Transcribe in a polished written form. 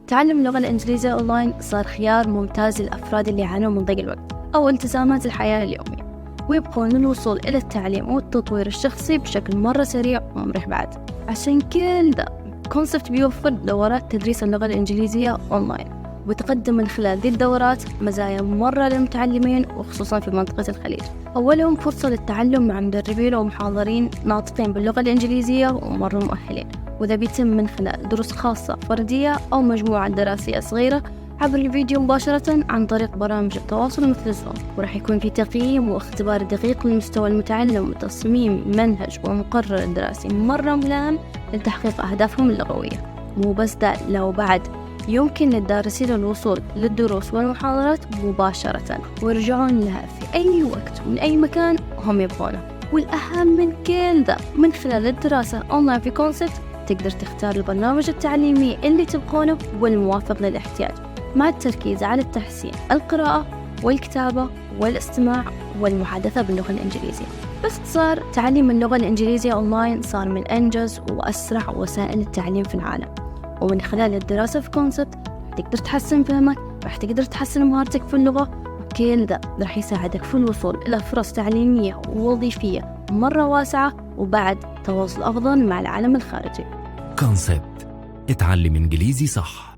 تعلم اللغة الإنجليزية أونلاين صار خيار ممتاز للأفراد اللي يعانون من ضيق الوقت أو التزامات الحياة اليومية، ويبقون الوصول إلى التعليم والتطوير الشخصي بشكل مرة سريع ومريح بعد. عشان كل ده كونسبت بيوفر دورات تدريس اللغة الإنجليزية أونلاين، وتقدم من خلال ذي الدورات مزايا مرة للمتعلمين وخصوصا في منطقة الخليج. أولهم فرصة للتعلم مع مدربين ومحاضرين ناطقين باللغة الإنجليزية ومرة مؤهلين، وذا بيتم من خلال دروس خاصة فردية أو مجموعة دراسية صغيرة عبر الفيديو مباشرة عن طريق برامج التواصل مثل زوم. وراح يكون في تقييم واختبار دقيق لمستوى المتعلم وتصميم منهج ومقرر دراسي مرة ملائم لتحقيق أهدافهم اللغوية. مو بس ده، لو بعد يمكن للدارسين الوصول للدروس والمحاضرات مباشرة ويرجعون لها في أي وقت ومن أي مكان هم يبغونه. والأهم من كل ده، من خلال الدراسة أونلاين في كونسبت تقدر تختار البرنامج التعليمي اللي تبغونه والموافق للاحتياج، مع التركيز على التحسين القراءة والكتابة والاستماع والمحادثة باللغة الإنجليزية. باختصار، تعليم اللغة الإنجليزية أونلاين صار من أنجز وأسرع وسائل التعليم في العالم، ومن خلال الدراسة في كونسبت تقدر تحسن فهمك، راح تقدر تحسن مهارتك في اللغة، وكل ده راح يساعدك في الوصول إلى فرص تعليمية ووظيفية مرة واسعة، وبعد تواصل أفضل مع العالم الخارجي. كونسبت، اتعلم إنجليزي صح.